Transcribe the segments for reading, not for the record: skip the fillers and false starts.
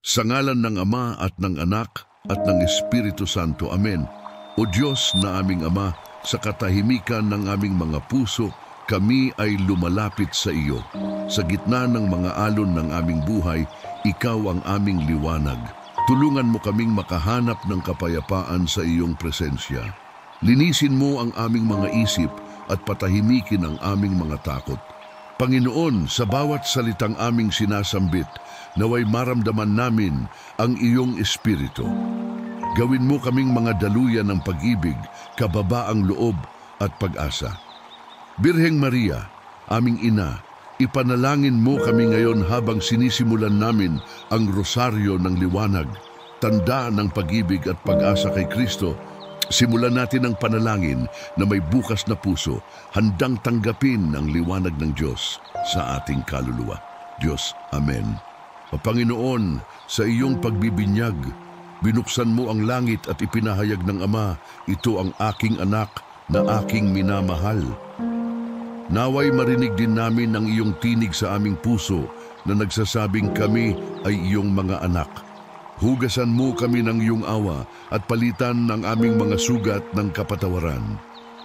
Sa ngalan ng Ama at ng Anak at ng Espiritu Santo. Amen. O Diyos na aming Ama, sa katahimikan ng aming mga puso, kami ay lumalapit sa iyo. Sa gitna ng mga alon ng aming buhay, ikaw ang aming liwanag. Tulungan mo kaming makahanap ng kapayapaan sa iyong presensya. Linisin mo ang aming mga isip at patahimikin ang aming mga takot. Panginoon, sa bawat salitang aming sinasambit, naway maramdaman namin ang iyong Espiritu. Gawin mo kaming mga daluyan ng pag-ibig, kababaang loob at pag-asa. Birheng Maria, aming ina, ipanalangin mo kami ngayon habang sinisimulan namin ang rosaryo ng liwanag, tanda ng pag-ibig at pag-asa kay Kristo. Simulan natin ang panalangin na may bukas na puso, handang tanggapin ang liwanag ng Diyos sa ating kaluluwa. Diyos, Amen. O Panginoon, sa iyong pagbibinyag, binuksan mo ang langit at ipinahayag ng Ama, ito ang aking anak na aking minamahal. Naway marinig din namin ang iyong tinig sa aming puso na nagsasabing kami ay iyong mga anak. Hugasan mo kami ng iyong awa at palitan ng aming mga sugat ng kapatawaran.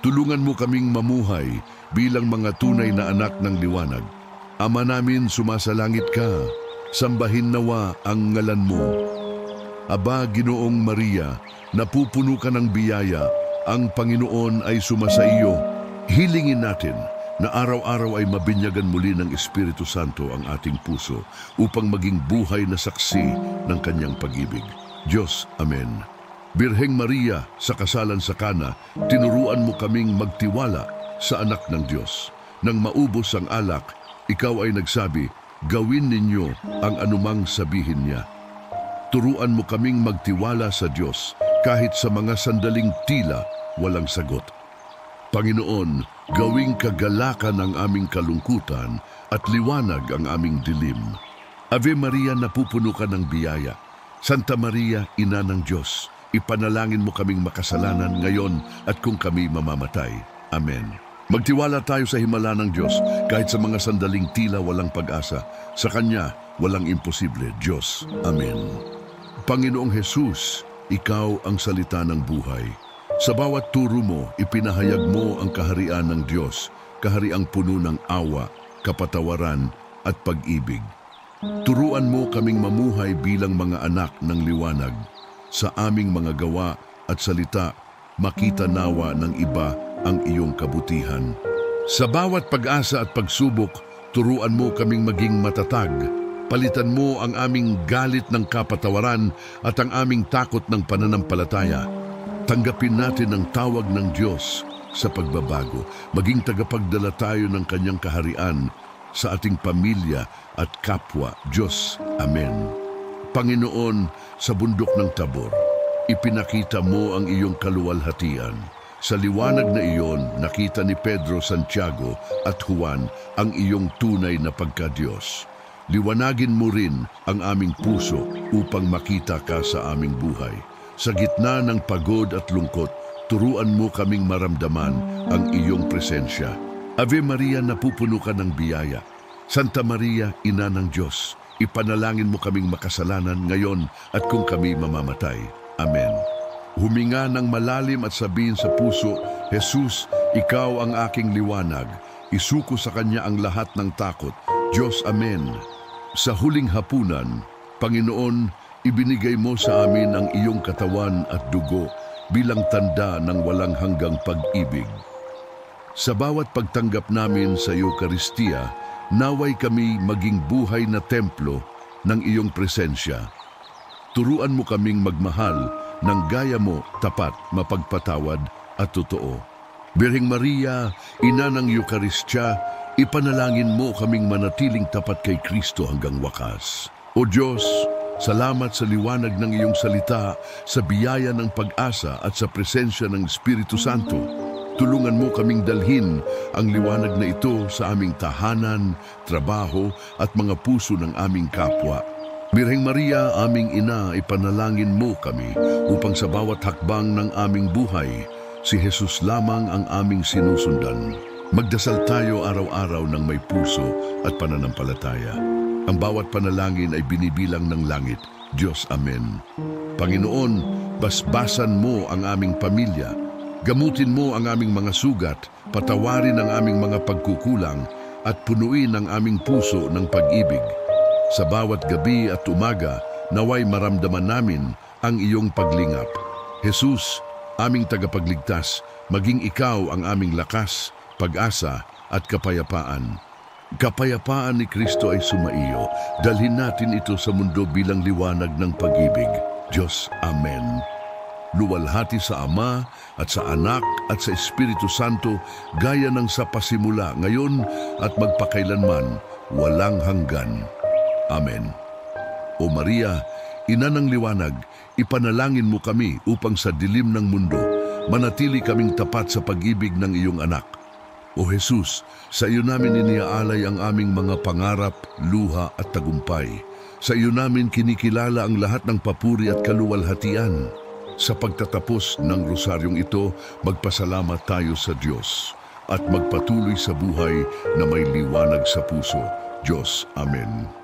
Tulungan mo kaming mamuhay bilang mga tunay na anak ng liwanag. Ama namin, sumasalangit ka, sambahin nawa ang ngalan mo. Aba, Ginoong Maria, napupuno ka ng biyaya, ang Panginoon ay sumasa iyo. Hilingin natin na araw-araw ay mabinyagan muli ng Espiritu Santo ang ating puso upang maging buhay na saksi ng kanyang pag-ibig. Diyos, Amen. Birheng Maria, sa kasalan sa Kana, tinuruan mo kaming magtiwala sa anak ng Diyos. Nang maubos ang alak, ikaw ay nagsabi, gawin ninyo ang anumang sabihin niya. Turuan mo kaming magtiwala sa Diyos kahit sa mga sandaling tila walang sagot. Panginoon, gawing kagalakan ang aming kalungkutan at liwanag ang aming dilim. Ave Maria, napupuno ka ng biyaya. Santa Maria, Ina ng Diyos, ipanalangin mo kaming makasalanan ngayon at kung kami mamamatay. Amen. Magtiwala tayo sa himala ng Diyos kahit sa mga sandaling tila walang pag-asa. Sa Kanya, walang imposible. Diyos. Amen. Panginoong Jesus, ikaw ang salita ng buhay. Sa bawat turo mo, ipinahayag mo ang kaharian ng Diyos, kahariang puno ng awa, kapatawaran at pag-ibig. Turuan mo kaming mamuhay bilang mga anak ng liwanag. Sa aming mga gawa at salita, makita nawa ng iba ang iyong kabutihan. Sa bawat pag-asa at pagsubok, turuan mo kaming maging matatag. Palitan mo ang aming galit ng kapatawaran at ang aming takot ng pananampalataya. Tanggapin natin ang tawag ng Diyos sa pagbabago. Maging tagapagdala tayo ng kanyang kaharian sa ating pamilya at kapwa. Diyos, Amen. Panginoon, sa bundok ng Tabor, ipinakita mo ang iyong kaluwalhatian. Sa liwanag na iyon, nakita ni Pedro, Santiago at Juan ang iyong tunay na pagka-Diyos. Liwanagin mo rin ang aming puso upang makita ka sa aming buhay. Sa gitna ng pagod at lungkot, turuan mo kaming maramdaman ang iyong presensya. Ave Maria, napupuno ka ng biyaya. Santa Maria, Ina ng Diyos, ipanalangin mo kaming makasalanan ngayon at kung kami mamamatay. Amen. Huminga ng malalim at sabihin sa puso, Jesus, ikaw ang aking liwanag. Isuko sa Kanya ang lahat ng takot. Diyos, Amen. Sa huling hapunan, Panginoon, ibinigay mo sa amin ang iyong katawan at dugo bilang tanda ng walang hanggang pag-ibig. Sa bawat pagtanggap namin sa Eucharistia, naway kami maging buhay na templo ng iyong presensya. Turuan mo kaming magmahal ng gaya mo, tapat, mapagpatawad at totoo. Birheng Maria, Ina ng Eucharistia, ipanalangin mo kaming manatiling tapat kay Kristo hanggang wakas. O Diyos, salamat sa liwanag ng iyong salita, sa biyaya ng pag-asa at sa presensya ng Espiritu Santo. Tulungan mo kaming dalhin ang liwanag na ito sa aming tahanan, trabaho at mga puso ng aming kapwa. Birheng Maria, aming ina, ipanalangin mo kami upang sa bawat hakbang ng aming buhay, si Jesus lamang ang aming sinusundan. Magdasal tayo araw-araw ng may puso at pananampalataya. Ang bawat panalangin ay binibilang ng langit Diyos, Amen. Panginoon, basbasan mo ang aming pamilya. Gamutin mo ang aming mga sugat, patawarin ang aming mga pagkukulang, at punuin ang aming puso ng pag-ibig. Sa bawat gabi at umaga, naway maramdaman namin ang iyong paglingap. Jesus, aming tagapagligtas, maging ikaw ang aming lakas, pag-asa at kapayapaan. Kapayapaan ni Kristo ay sumaiyo. Dalhin natin ito sa mundo bilang liwanag ng pag-ibig. Diyos, Amen. Luwalhati sa Ama at sa Anak at sa Espiritu Santo, gaya ng sa pasimula, ngayon at magpakailanman, walang hanggan. Amen. O Maria, Ina ng liwanag, ipanalangin mo kami upang sa dilim ng mundo, manatili kaming tapat sa pag-ibig ng iyong anak. O Jesus, sa iyo namin iniaalay ang aming mga pangarap, luha at tagumpay. Sa iyo namin kinikilala ang lahat ng papuri at kaluwalhatian. Sa pagtatapos ng rosaryong ito, magpasalamat tayo sa Diyos at magpatuloy sa buhay na may liwanag sa puso. Diyos, Amen.